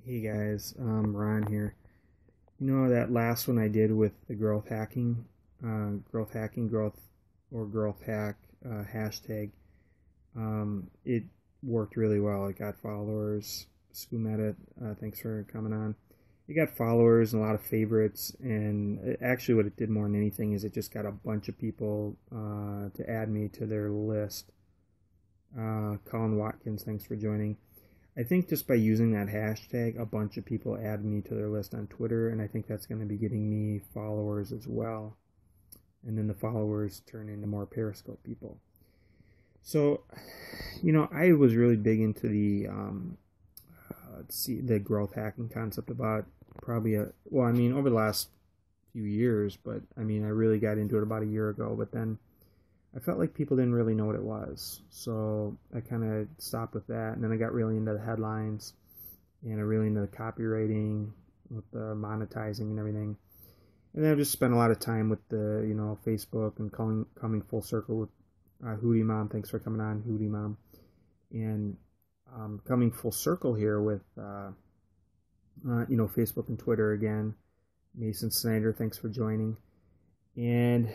Hey guys, Ron here. You know that last one I did with the growth hacking, growth or growth hack hashtag. It worked really well. It got followers. Skumeta, thanks for coming on. It got followers and a lot of favorites, and actually, what it did more than anything is it just got a bunch of people to add me to their list. Colin Watkins, thanks for joining. I think just by using that hashtag, a bunch of people add me to their list on Twitter, and I think that's going to be getting me followers as well. And then the followers turn into more Periscope people. So, I was really big into the growth hacking concept about over the last few years, but I really got into it about a year ago, but then I felt like people didn't really know what it was, so I kind of stopped with that, and then I got really into the headlines, and I really into the copywriting, with the monetizing and everything, and then I've just spent a lot of time with the, Facebook and coming full circle with Hootie Mom. Thanks for coming on, Hootie Mom, and coming full circle here with, Facebook and Twitter again. Mason Snyder, thanks for joining, and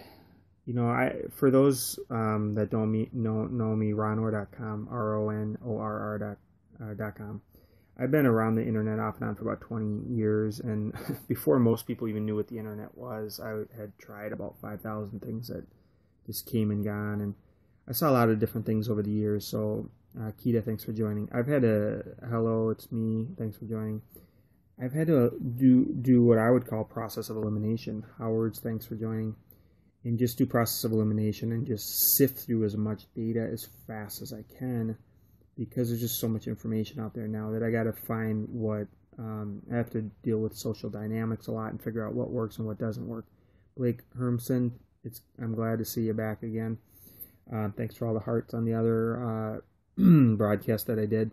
for those that don't know me, ronor.com, RONORR.com. I've been around the internet off and on for about 20 years, and before most people even knew what the internet was, I had tried about 5,000 things that just came and gone, and I saw a lot of different things over the years. So, Keita, thanks for joining. Hello, it's me, thanks for joining. I've had to do what I would call process of elimination. Howard's, thanks for joining. And just do process of elimination and just sift through as much data as fast as I can, because there's just so much information out there now that I got to find what I have to deal with social dynamics a lot and figure out what works and what doesn't work. Blake Hermson, I'm glad to see you back again. Thanks for all the hearts on the other broadcast that I did.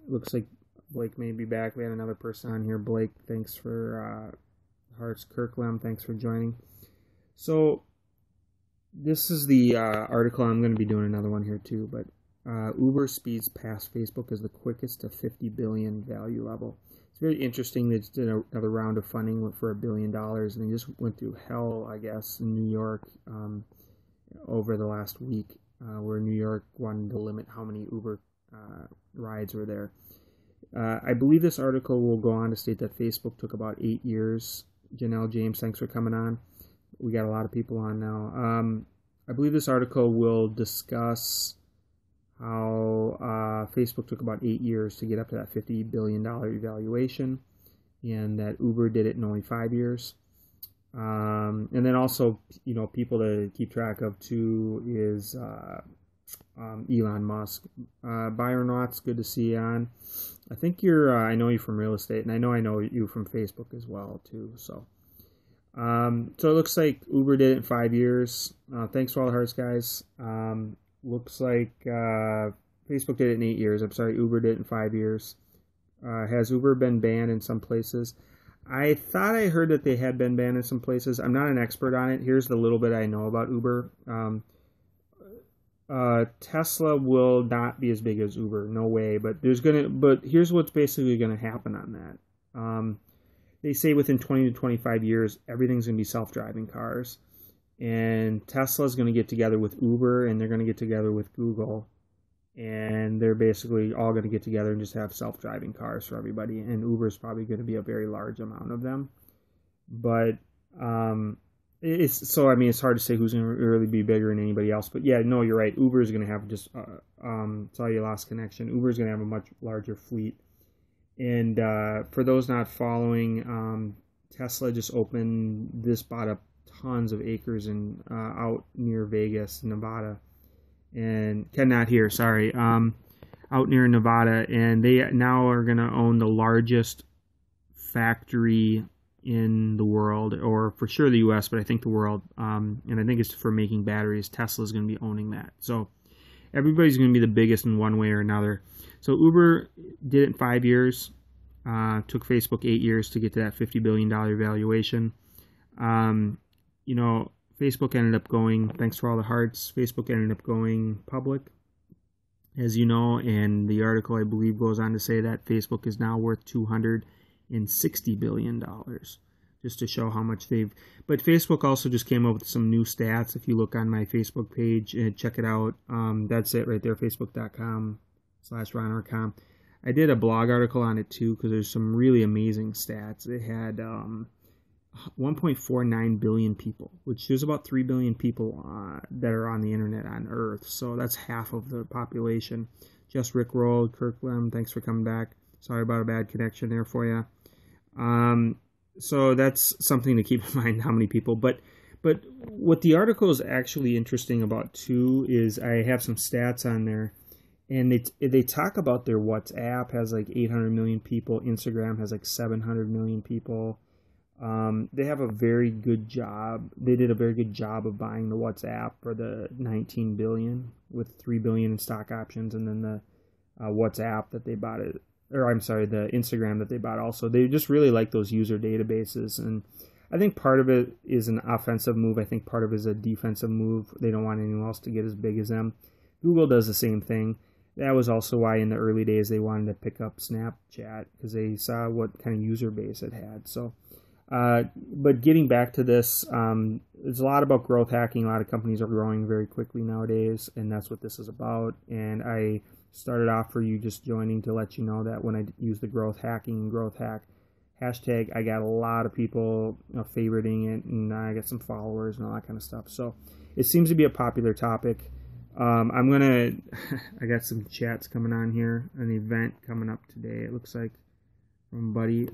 Looks like Blake may be back. We had another person on here. Blake, thanks for hearts. Kirklam, thanks for joining. So this is the article. I'm going to be doing another one here too, but Uber speeds past Facebook as the quickest to 50 billion value level. It's very interesting. They just did another round of funding for $1 billion, and they just went through hell, I guess, in New York over the last week, where New York wanted to limit how many Uber rides were there. I believe this article will go on to state that Facebook took about 8 years. Janelle James, thanks for coming on. We got a lot of people on now. I believe this article will discuss how Facebook took about 8 years to get up to that $50 billion evaluation, and that Uber did it in only 5 years. And then also, people to keep track of too is Elon Musk. Byron Watts, good to see you on. I think I know you from real estate, and I know you from Facebook as well too. So it looks like Uber did it in 5 years. Thanks for all the hearts, guys. Looks like Facebook did it in 8 years. I'm sorry, Uber did it in 5 years. Has Uber been banned in some places? I thought I heard that they had been banned in some places. I'm not an expert on it. Here's the little bit I know about Uber. Tesla will not be as big as Uber, no way. But here's what's basically gonna happen on that. They say within 20 to 25 years, everything's gonna be self-driving cars, and Tesla's gonna get together with Uber, and they're gonna get together with Google, and they're basically all gonna get together and just have self-driving cars for everybody. And Uber's probably gonna be a very large amount of them, but it's hard to say who's going to really be bigger than anybody else. But yeah, no, you're right. Uber is going to have just sorry you lost connection. Uber is going to have a much larger fleet. And for those not following, Tesla just bought up tons of acres out near Vegas, Nevada, and cannot hear. Sorry, out near Nevada, and they now are going to own the largest factory in the world, or for sure the U.S., but I think the world, and I think it's for making batteries. Tesla's going to be owning that. So everybody's going to be the biggest in one way or another. So Uber did it in 5 years. Took Facebook 8 years to get to that $50 billion valuation. Facebook ended up going, thanks for all the hearts, Facebook ended up going public. as you know, and the article, I believe, goes on to say that Facebook is now worth $260 billion, just to show how much they've... But Facebook also just came up with some new stats. If you look on my Facebook page and check it out, that's it right there, facebook.com/RonOrCom. I did a blog article on it too, because there's some really amazing stats. It had 1.49 billion people, which there's about 3 billion people that are on the internet on Earth. So that's half of the population. Just Rickrolled, Kirkland, thanks for coming back. Sorry about a bad connection there for you. So that's something to keep in mind, how many people. But what the article is actually interesting about too is I have some stats on there, and they talk about their WhatsApp has like 800 million people. Instagram has like 700 million people. They have a very good job. They did a very good job of buying the WhatsApp for the 19 billion with 3 billion in stock options, and then the WhatsApp that they bought it, or I'm sorry, the Instagram that they bought also. They just really like those user databases, and I think part of it is an offensive move. I think part of it is a defensive move. They don't want anyone else to get as big as them. Google does the same thing. That was also why in the early days they wanted to pick up Snapchat, because they saw what kind of user base it had. So, but getting back to this, there's a lot about growth hacking. A lot of companies are growing very quickly nowadays, and that's what this is about. And I started off for you just joining to let you know that when I use the growth hacking and growth hack hashtag, I got a lot of people favoriting it, and I got some followers and all that kind of stuff. So it seems to be a popular topic. I got some chats coming on here, an event coming up today, it looks like, from Buddy.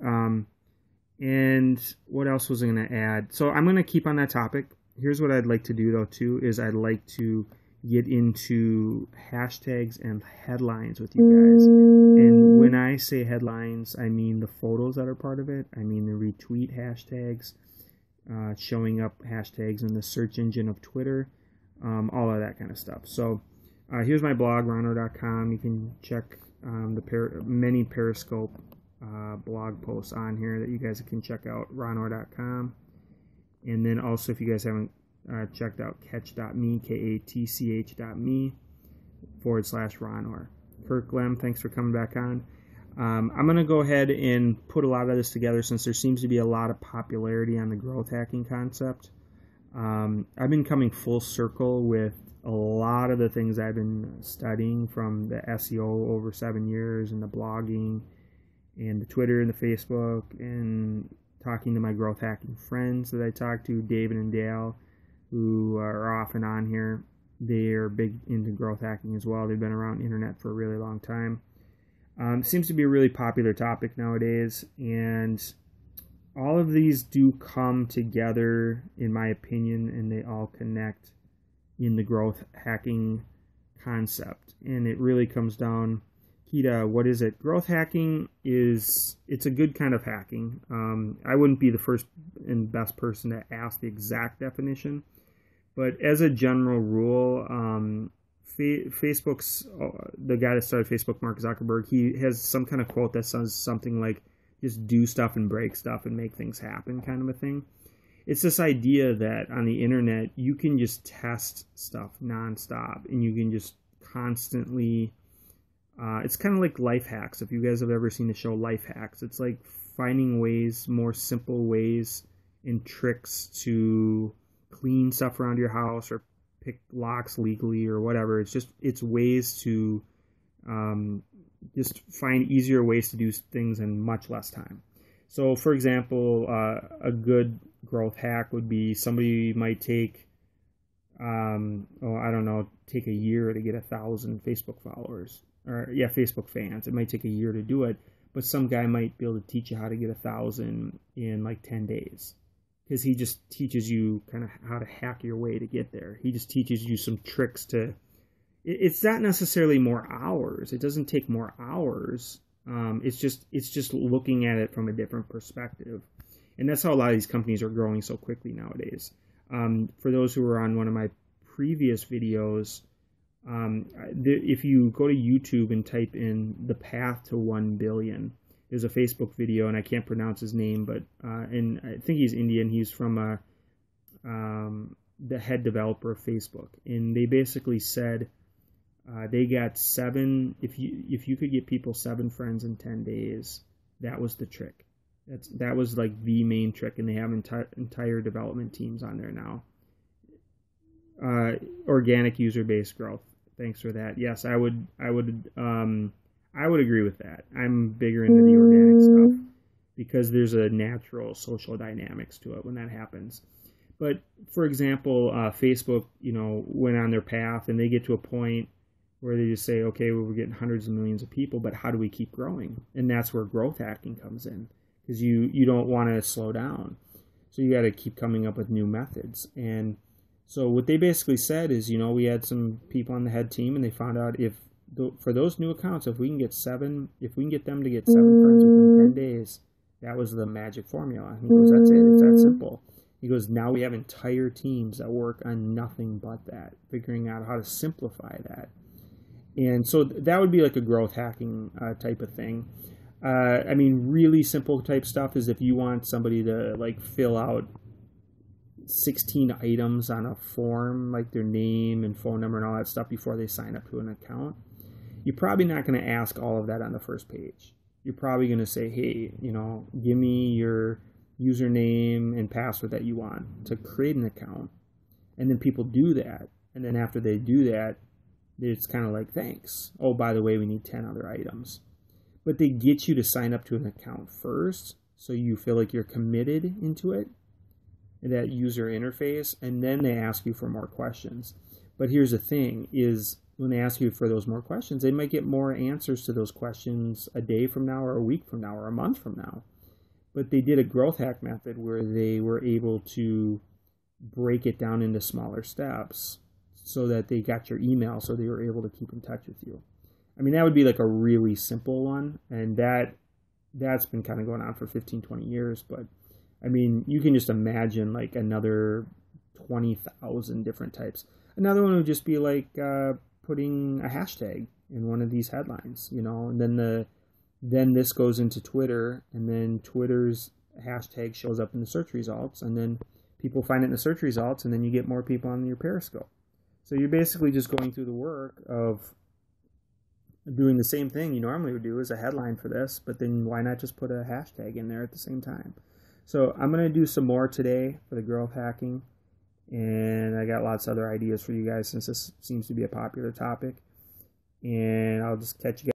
And what else was I going to add? So I'm going to keep on that topic. Here's what I'd like to do, though, too, is I'd like to get into hashtags and headlines with you guys. And when I say headlines, I mean the photos that are part of it. I mean the retweet hashtags, showing up hashtags in the search engine of Twitter, all of that kind of stuff. So here's my blog, ronor.com. You can check many Periscope blog posts on here that you guys can check out, ronor.com. And then also, if you guys haven't checked out catch.me, katch.me/Ronor. Kirk Lem, thanks for coming back on. I'm going to go ahead and put a lot of this together since there seems to be a lot of popularity on the growth hacking concept. I've been coming full circle with a lot of the things I've been studying, from the SEO over 7 years, and the blogging, and the Twitter and the Facebook, and talking to my growth hacking friends that I talk to, David and Dale, who are off and on here. They are big into growth hacking as well. They've been around the internet for a really long time. Seems to be a really popular topic nowadays, and all of these do come together, in my opinion, and they all connect in the growth hacking concept. And it really comes down, Kita, what is it? Growth hacking it's a good kind of hacking. I wouldn't be the first and best person to ask the exact definition, but as a general rule, Facebook's, the guy that started Facebook, Mark Zuckerberg, he has some kind of quote that says something like, just do stuff and break stuff and make things happen, kind of a thing. It's this idea that on the internet, you can just test stuff nonstop, and you can just constantly, it's kind of like life hacks. If you guys have ever seen the show Life Hacks, it's like finding ways, more simple ways and tricks to clean stuff around your house, or pick locks legally, or whatever. It's ways to just find easier ways to do things in much less time. So, for example, a good growth hack would be, somebody might take, take a year to get 1,000 Facebook followers, or Facebook fans. It might take a year to do it, but some guy might be able to teach you how to get 1,000 in like 10 days. Because he just teaches you kind of how to hack your way to get there. He just teaches you some tricks to... It's not necessarily more hours. It doesn't take more hours. It's just looking at it from a different perspective. And that's how a lot of these companies are growing so quickly nowadays. For those who are on one of my previous videos, if you go to YouTube and type in the path to 1 billion, there's a Facebook video, and I can't pronounce his name, but and I think he's Indian. He's from the head developer of Facebook, and they basically said They got 7. If you could get people 7 friends in 10 days, that was the trick. That was like the main trick, and they have entire development teams on there now. Organic user-based growth. Thanks for that. Yes, I would agree with that. I'm bigger into the organic stuff because there's a natural social dynamics to it when that happens. But for example, Facebook, went on their path, and they get to a point where they just say, okay, well, we're getting hundreds of millions of people, but how do we keep growing? And that's where growth hacking comes in, because you don't want to slow down. So you got to keep coming up with new methods. And so what they basically said is, we had some people on the head team, and they found out for those new accounts, if we can get them to get 7 friends within 10 days, that was the magic formula. He goes, that's it. It's that simple. He goes, now we have entire teams that work on nothing but that, figuring out how to simplify that. And so that would be like a growth hacking type of thing. Really simple type stuff is if you want somebody to like fill out 16 items on a form, like their name and phone number and all that stuff before they sign up to an account, you're probably not going to ask all of that on the first page. You're probably going to say, hey, give me your username and password that you want to create an account. And then people do that. And then after they do that, it's kind of like, thanks. Oh, by the way, we need 10 other items. But they get you to sign up to an account first, so you feel like you're committed into it, that user interface, and then they ask you for more questions. But here's the thing, is when they ask you for those more questions, they might get more answers to those questions a day from now or a week from now or a month from now. But they did a growth hack method where they were able to break it down into smaller steps so that they got your email, so they were able to keep in touch with you. That would be like a really simple one, and that's been kind of going on for 15, 20 years. But you can just imagine like another 20,000 different types. Another one would just be like putting a hashtag in one of these headlines, and then this goes into Twitter, and then Twitter's hashtag shows up in the search results, and then people find it in the search results, and then you get more people on your Periscope. So you're basically just going through the work of doing the same thing you normally would do as a headline for this, but then why not just put a hashtag in there at the same time? So I'm going to do some more today for the growth hacking, and I got lots of other ideas for you guys since this seems to be a popular topic, and I'll just catch you guys